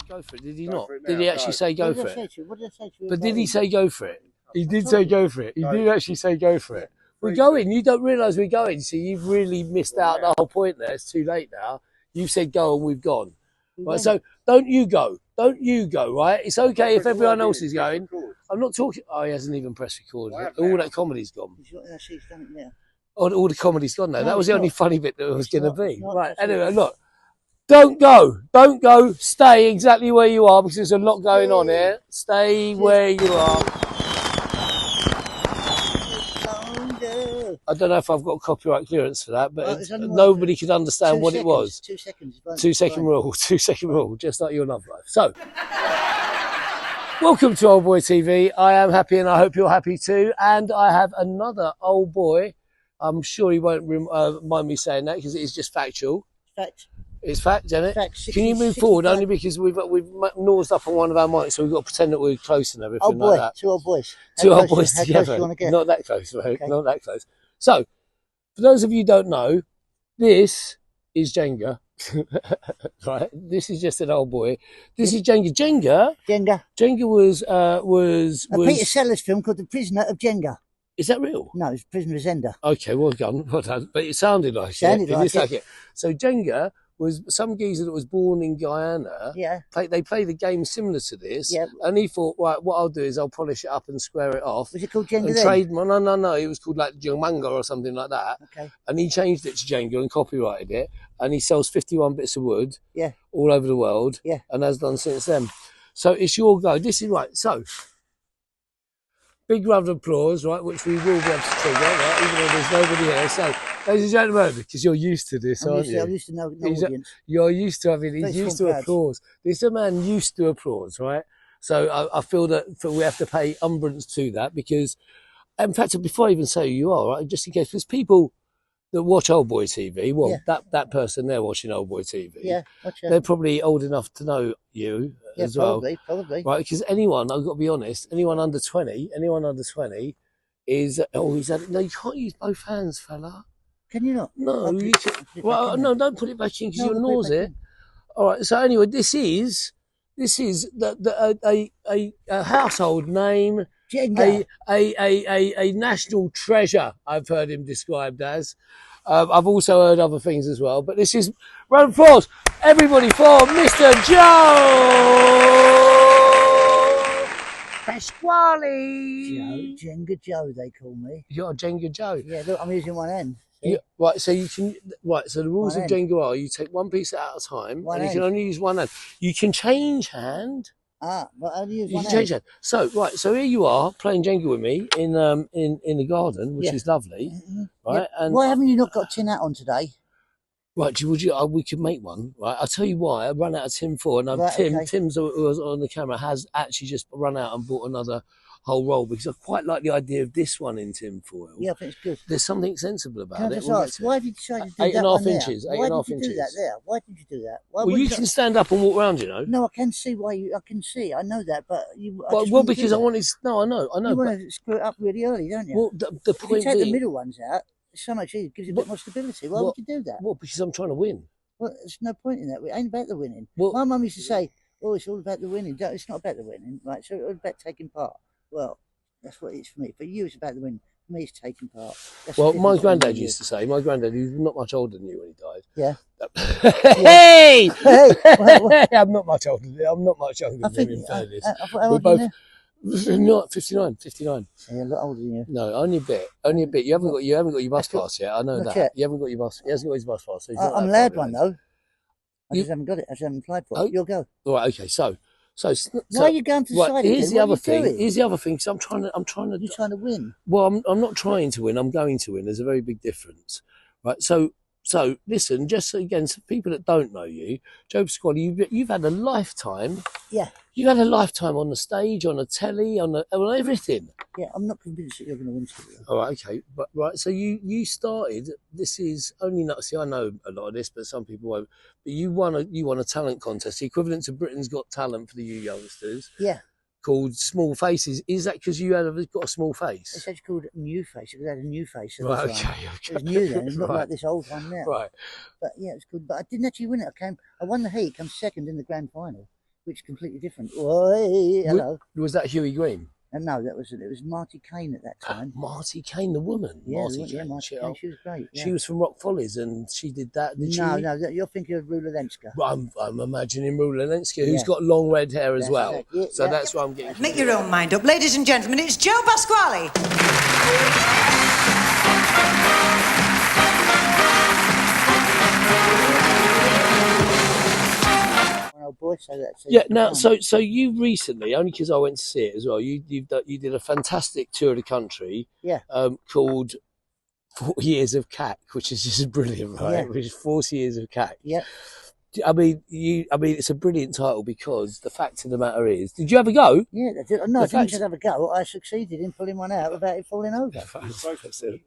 Go for it. Did he not? Did he actually say go for it? What did I say to you? But did he say go for it? He did say go for it. He did actually say go for it. We're going. You don't realise we're going. See, you've really missed out the whole point there. It's too late now. You've said go and we've gone. Right, so don't you go. Don't you go, right? It's okay if everyone else is going. I'm not talking. Oh, he hasn't even pressed record. All that comedy's gone. All the comedy's gone now. That was the only funny bit that was going to be. Right, anyway, look. Don't go. Don't go. Stay exactly where you are because there's a lot going on here. Stay where you are. I don't know if I've got copyright clearance for that, but nobody could understand what it was. 2 seconds. 2 second rule. 2 second rule. Just like your love life. So, welcome to Old Boy TV. I am happy and I hope you're happy too. And I have another old boy. I'm sure he won't mind me saying that because it is just factual. Fact. It's fact, isn't it? Fact, Can you move forward? Only because we've nosed up on one of our mics, so we've got to pretend that we're close and everything like that. 2 old boys. Two old boys together. Not that close, mate. Okay. Not that close. So, for those of you who don't know, this is Jenga. Right? This is just an old boy. This is Jenga. Jenga was a Peter Sellers film called The Prisoner of Jenga. Is that real? No, it's Prisoner of Zenda. Okay, well done. Well done. But it sounded like it. So Jenga was some geezer that was born in Guyana. Yeah. They play the game similar to this. Yeah. And he thought, right, what I'll do is I'll polish it up and square it off. Was it called Jenga and then? No. It was called like Jumanga or something like that. Okay. And he changed it to Jenga and copyrighted it. And he sells 51 bits of wood. Yeah. All over the world. Yeah. And has done since then. So it's your go. This is right. So, big round of applause, right, which we will be able to trigger, right, even though there's nobody here. So, ladies and gentlemen, because you're used to this, aren't you? I'm used to no audience. You're used to having, he's used to applause. This is a man used to applause, right? So I feel that we have to pay umbrance to that because, in fact, before I even say who you are, right, just in case, because people that watch Old Boy TV, well, that person there watching Old Boy TV, they're probably old enough to know you as well. Probably. Right, because anyone, I've got to be honest, anyone under 20 is, no, you can't use both hands, fella. Can you not? No, you can, well, no, don't put it back in because you'll nose it. All right, so anyway, this is a household name, a national treasure, I've heard him described as. I've also heard other things as well, but this is round of applause, everybody, for Mr. Joe Pasquale. Jenga Joe, they call me. You're Jenga Joe. Yeah, look, I'm using one end. Yeah, right, so you can. Right, so the rules of Jenga are: you take one piece at a time, and you can only use one hand. You can change hand. But only use you one can change hand. So right, so here you are playing Jenga with me in the garden, which is lovely, right? Yeah. And why haven't you not got a tin hat on today? Right, we could make one. Right, I'll tell you why. I run out of tin 4, and Tim's who was on the camera has actually just run out and bought another whole roll because I quite like the idea of this one in tin foil. Yeah, I think it's good. There's something sensible about it. Why did you decide to do 8.5 inches. 8.5 inches. Why did you do that there? Why did you do that? Well, you can stand up and walk around, you know. No, I can see why you. I can see. I know that, but you. Well, because I wanted. No, I know. You want to screw it up really early, don't you? Well, the point if you take the middle ones out, it's so much easier. It gives you a bit more stability. Why would you do that? Well, because I'm trying to win. Well, there's no point in that. It ain't about the winning. Well, my mum used to say, "Oh, it's all about the winning." It's not about the winning, right? So it's about taking part. Well. That's what it is for me. For you, it's about the win. For me, it's taking part. Well, my granddad used to say, my granddad, he was not much older than you when he died. Yeah. Hey! I'm not much older than him, in fairness. We're both not 59. Yeah, a lot older than you. No, only a bit. You haven't got your bus pass yet. I know that. Yet. You haven't got your bus. He hasn't got his bus pass. So I'm allowed one though. I just haven't got it. I just haven't applied for it. You'll go. All right. Okay. So why are you going to the side? Here's the other thing. Here's the other thing. Because I'm trying to. You're trying to win. Well, I'm not trying to win. I'm going to win. There's a very big difference, right? So listen. Just again, for people that don't know you, Joe Pasquale, you've had a lifetime. Yeah. You've had a lifetime on the stage, on the telly, on everything. Yeah, I'm not convinced that you're going to win today. All right, okay, but right. So you started. This is only not. See, I know a lot of this, but some people won't. But you won a talent contest, the equivalent to Britain's Got Talent for the you youngsters. Yeah. Called Small Faces. Is that because you got a small face? It's actually called New Face because I had a new face. Right, okay. It was new then. It's not like this old one now. Right. But yeah, it's good. But I didn't actually win it. I won the heat. Come second in the grand final. which is completely different. Oi, hello. Was that Huey Green? No, it was Marty Kane at that time. Marty Kane, the woman. Yeah, Marty Kane. Marty Kane. She was great. Yeah. She was from Rock Follies, and she did that. Did no, she? no, you're thinking of Rula Lenska. I'm imagining Rula Lenska, who's got long red hair as well. Yeah, so that's what I'm getting. Make your own mind up, ladies and gentlemen. It's Joe Pasquale. Old boy, so that's yeah. Now, so you recently, only because I went to see it as well. You did a fantastic tour of the country. Yeah. Called 40 Years of Cack, which is just brilliant, right? Yeah. Which is 40 Years of Cack. Yeah. I mean, it's a brilliant title because the fact of the matter is, did you ever go? Yeah, no, I didn't have a go. I succeeded in pulling one out without it falling over.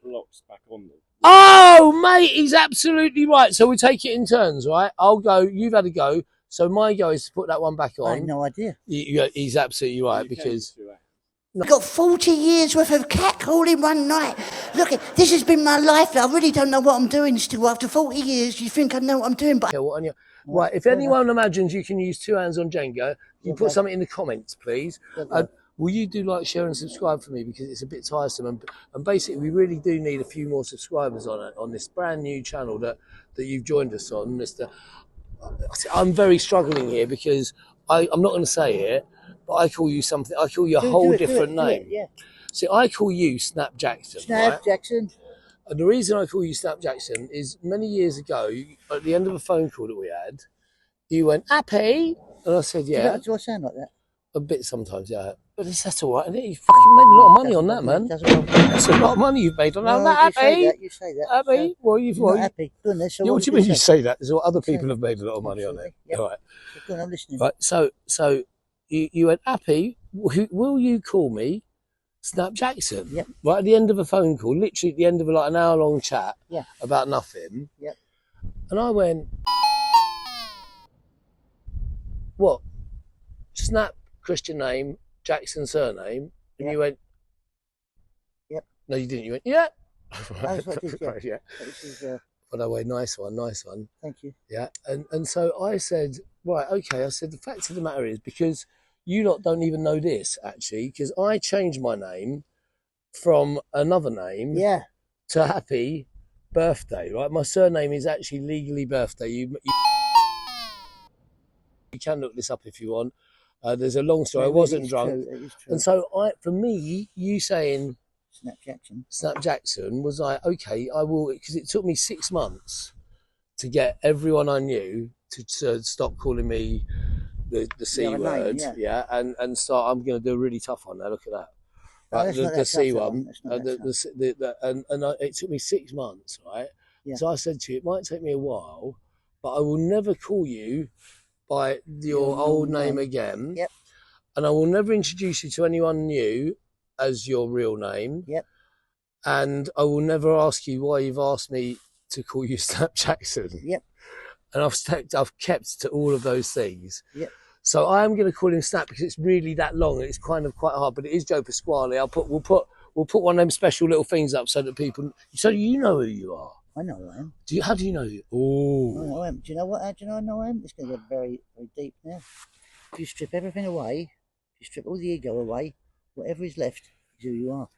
Blocks back on them. Oh, mate, he's absolutely right. So we take it in turns, right? I'll go. You've had a go. So my go is to put that one back on. I had no idea. He's absolutely right because. I got 40 years worth of cack all in one night. Look, this has been my life. I really don't know what I'm doing still. After 40 years, you think I know what I'm doing, but... Right, if anyone imagines you can use two hands on Jenga, you put something in the comments, please. Will you do like, share and subscribe for me because it's a bit tiresome and basically we really do need a few more subscribers on this brand new channel that you've joined us on, Mr. I'm very struggling here because I'm not going to say it, but I call you something. I call you a whole different name. Yeah. See, I call you Snap Jackson. Snap right? Jackson. And the reason I call you Snap Jackson is many years ago, at the end of a phone call that we had, you went, Happy? And I said, yeah. Do I sound like that? A bit sometimes, yeah. But that's all right, isn't it? You fucking made a lot of money on that, man. That's a lot of money you've made on that. Happy? You say that. Happy? Well, you've not happy. Goodness, so what do you mean you say that? There's other people have made a lot of money on it. Yep. All right. Go on, I'm listening. Right. So you went, Happy, will you call me Snap Jackson? Yep. Right at the end of a phone call, literally at the end of like an hour-long chat Yeah. about nothing. Yep. And I went, what? Snap, Christian name, Jackson surname. And Yep. you went, Yep. No, you didn't. You went, yeah. That's what I did, yeah. Right, yeah. This is, By the way, nice one. thank you. Yeah. And so I said, right, okay. I said, the fact of the matter is, because you lot don't even know this, actually, because I changed my name from another name to Happy Birthday, right? My surname is actually legally Birthday. You can look this up if you want. There's a long story. I wasn't drunk. It is true. And so for me, you saying Snap Jackson was like, okay, I will, because it took me 6 months to get everyone I knew to stop calling me the C word, and start. I'm going to do a really tough one now. Look at that, right? The C one, it took me 6 months, right? Yeah. So I said to you, it might take me a while, but I will never call you by your old name again. Yep. And I will never introduce you to anyone new as your real name. Yep. And I will never ask you why you've asked me to call you Snap Jackson. Yep. And I've kept to all of those things. Yep. So I am going to call him Snap because it's really that long and it's kind of quite hard. But it is Joe Pasquale. We'll put one of them special little things up so that people, so you know who you are. I know who I am. How do you know you? Oh. I know I am. Do you know what? How do you know I know I am? It's going to get very, very deep now. If you strip everything away, if you strip all the ego away, whatever is left is who you are.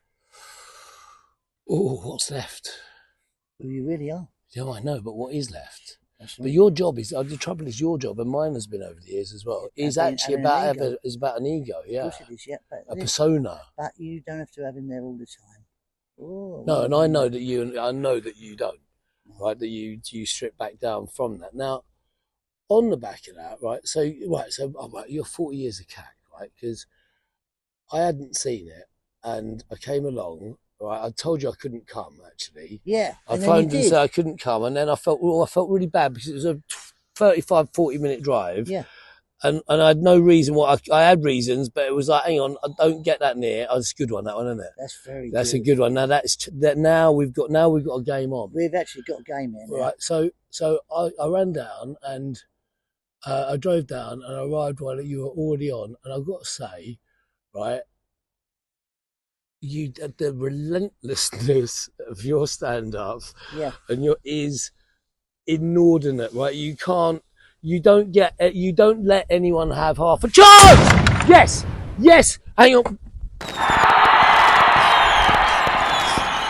Oh, what's left? Who you really are. Yeah, I know, but what is left? That's right. But your job is, the trouble is your job, and mine has been over the years as well, is actually about an ego, yeah. Of course it is, yeah. A persona. But you don't have to have him there all the time. Oh, no, and I know that you don't, right? That you strip back down from that. Now, on the back of that, right? So you're 40 years of cack, right? Because I hadn't seen it, and I came along. Right, I told you I couldn't come. Actually, yeah. I phoned and said I couldn't come, and then I felt really bad because it was a 35-40 minute drive. Yeah. And I had no reason why. I had reasons, but it was like, hang on, I don't get that near. Oh, it's a good one, that one, isn't it? That's a good one. Now Now we've got a game on. We've actually got a game in. Right. So I ran down and I drove down and I arrived while you were already on, and I've got to say, right, the relentlessness of your stand-up, yeah, and is inordinate, right? You can't You don't let anyone have half a chance. Yes, yes. Hang on.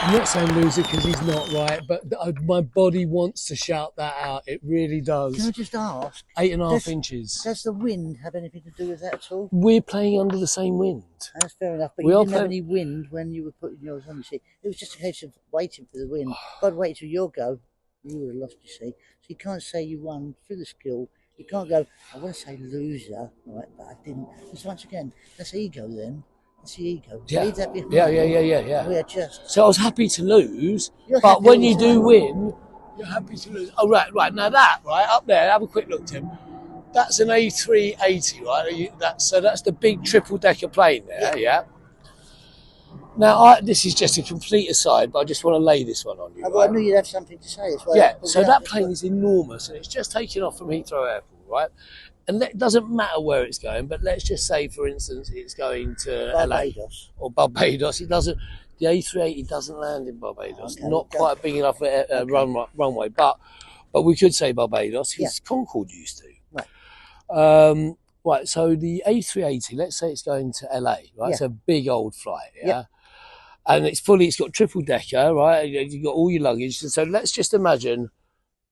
I'm not saying loser because he's not right, but my body wants to shout that out. It really does. Can I just ask? 8.5 inches. Does the wind have anything to do with that at all? We're playing under the same wind. That's fair enough, but you didn't have any wind when you were putting yours on, you see. It was just a case of waiting for the wind. If I'd waited till your go, you would have lost, you see. So you can't say you won through the skill. You can't go, I want to say loser, right, but I didn't. Because once again, that's ego then. That's the ego. Yeah. Leave that behind. Yeah. We are just... So I was happy to lose, but when you do win, you're happy to lose. Oh, right. Now that, right, up there, have a quick look, Tim. That's an A380, right? That's the big triple-decker plane there, yeah? Now, this is just a complete aside, but I just want to lay this one on you. Right? I knew you'd have something to say. Yeah, so that plane is enormous, and it's just taken off from Heathrow Airport, right? And it doesn't matter where it's going, but let's just say, for instance, it's going to Barbados. LA or Barbados. It doesn't. The A380 doesn't land in Barbados. Okay, Not quite a big enough runway, but we could say Barbados because Concorde used to. Right. Right. So the A380, let's say it's going to LA, right? Yeah. It's a big old flight, yeah. And it's got triple decker, right? You've got all your luggage. So let's just imagine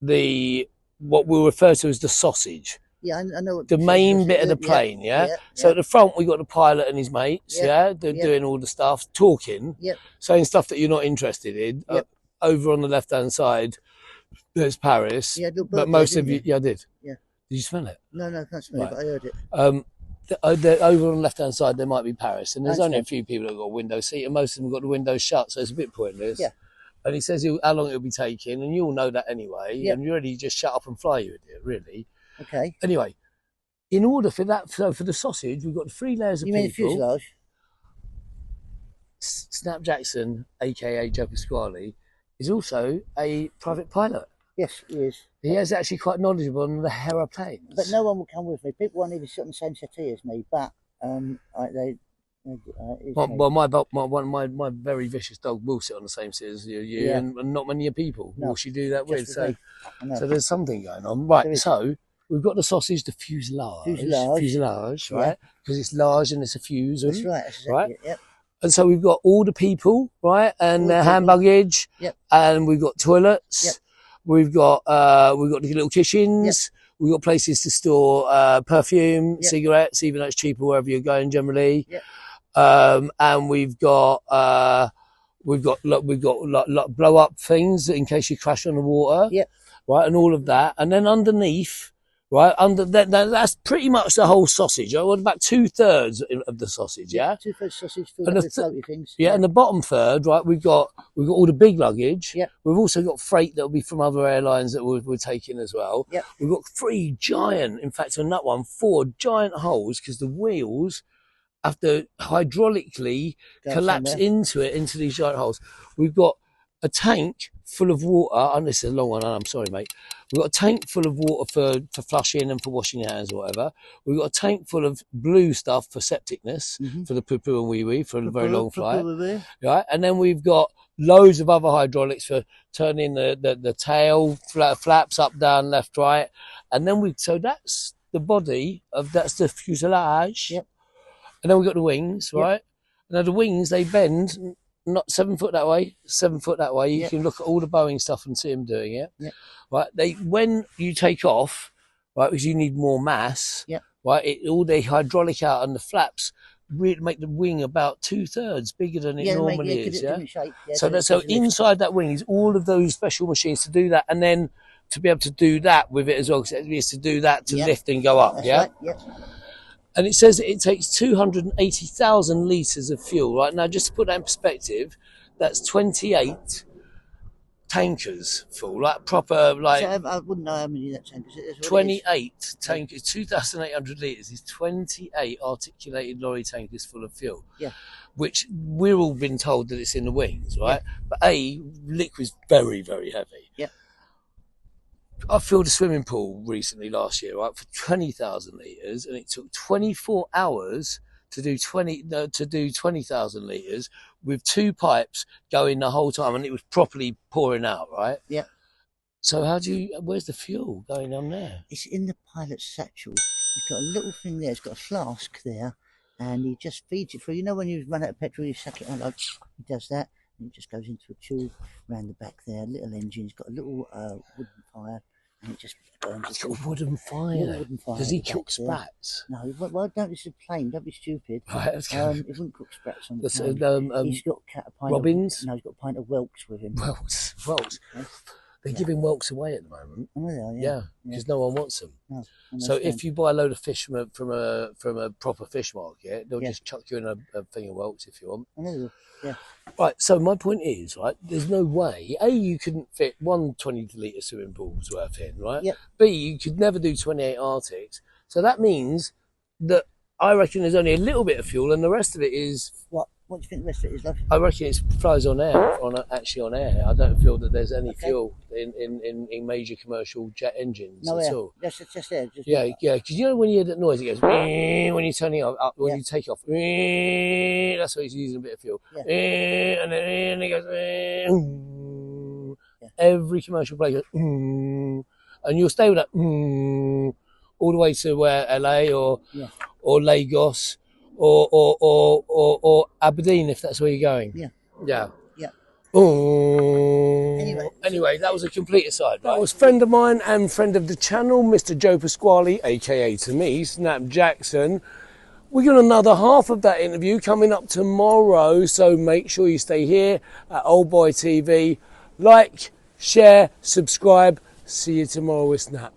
what we'll refer to as the sausage. Yeah, I know. The main bit of the plane, yeah? So at the front, we got the pilot and his mates, They're doing all the stuff, talking, saying stuff that you're not interested in. Over on the left-hand side, there's Paris. Yeah, but most of you, I did. Yeah. Did you smell it? No, I can't smell it, but I heard it. Over on the left-hand side, there might be Paris, and there's only a few people that have got a window seat, and most of them have got the windows shut, so it's a bit pointless. Yeah. And he says how long it'll be taking, and you all know that anyway, and you already just shut up and fly, you idiot, really. Okay. Anyway, in order for that, for the sausage, we've got 3 layers of people. You mean fuselage? Snap Jackson, aka Joe Pasquale, is also a private pilot. Yes, he is. He is actually quite knowledgeable on the Hera planes. But no one will come with me. People won't even sit on the same settee as me. But my very vicious dog will sit on the same seat as you, and not many people will she do that with. So there's something going on, right? So we've got the sausage, the fuselage, right? Because it's large and it's a fuse. That's right. That's exactly right. It, yep. And so we've got all the people, right, and their hand luggage, and we've got toilets, we've got the little kitchens, we've got places to store perfume, cigarettes, even though it's cheaper wherever you're going generally, and we've got blow up things in case you crash on the water, right, and all of that, and then underneath. Right, that's pretty much the whole sausage. What about 2/3 of the sausage? Yeah, 2/3 sausage filled with floaty things. Yeah, and the bottom third, right? We've got all the big luggage. Yeah, we've also got freight that'll be from other airlines that we're taking as well. Yeah, we've got 3 giant. In fact, on that one, 4 giant holes because the wheels have to hydraulically collapse into these giant holes. We've got a tank full of water, and this is a long one, and I'm sorry, mate. We've got a tank full of water for flushing and for washing your hands or whatever. We've got a tank full of blue stuff for septicness, for the poo-poo and wee-wee for a very long flight. Right? And then we've got loads of other hydraulics for turning the tail, flaps up, down, left, right. And then so that's the body that's the fuselage. Yep. And then we've got the wings, right? Now the wings, they bend not 7 foot that way, 7 foot that way. You can look at all the Boeing stuff and see them doing it. Right? When you take off, right, because you need more mass, right, all the hydraulic out and the flaps really make the wing about 2/3 bigger than it normally is. So inside that wing is all of those special machines to do that, and then to be able to do that with it as well, because it is to do that to lift and go up. That's right. And it says that it takes 280,000 litres of fuel. Right now, just to put that in perspective, that's 28 tankers full, like proper, like. So I wouldn't know how many that tankers is. 28 tankers, 2,800 litres is 28 articulated lorry tankers full of fuel. Yeah. Which we're all been told that it's in the wings, right? But liquid's very, very heavy. Yeah. I filled a swimming pool recently last year, right, for 20,000 litres, and it took 24 hours to do 20,000 litres with 2 pipes going the whole time, and it was properly pouring out, right? Yeah. So where's the fuel going on there? It's in the pilot's satchel. He's got a little thing there. He's got a flask there, and he just feeds it through. You know when you run out of petrol, you suck it on. Like he does that, and it just goes into a tube around the back there. Little engine. He's got a little wooden fire, and it just burns. It's got a wooden fire. Does he cook sprats? No. Well, don't. It's a plane. Don't be stupid. Right, that's good. He wouldn't cook sprats on the plane. He's got a pint Robins? No, he's got a pint of Whelks with him. Whelks. Okay. They're giving Whelks away at the moment. Oh, they are, Yeah, because no one wants them. No, so if you buy a load of fish from a proper fish market, they'll just chuck you in a thing of Whelks if you want. I know. Yeah. Right. So my point is, right, there's no way. A, you couldn't fit one 20-litre swimming pool's worth in, right? Yep. B, you could never do 28 Arctics. So that means that I reckon there's only a little bit of fuel, and the rest of it is What? What do you think the rest of it is, love? I reckon it flies on air, actually on air. I don't feel that there's any fuel in major commercial jet engines at all. That's just there. Yeah. Because you know when you hear that noise, it goes when you turn it up, when you take off. That's why he's using a bit of fuel. Yeah. And then it goes. Every commercial plane goes. And you'll stay with that all the way to where LA or Lagos. Or Aberdeen, if that's where you're going. Yeah. Anyway, that was a complete aside. Right? That was friend of mine and friend of the channel, Mr. Joe Pasquale, aka to me, Snap Jackson. We got another half of that interview coming up tomorrow, so make sure you stay here at OldBoyTV. Like, share, subscribe. See you tomorrow with Snap.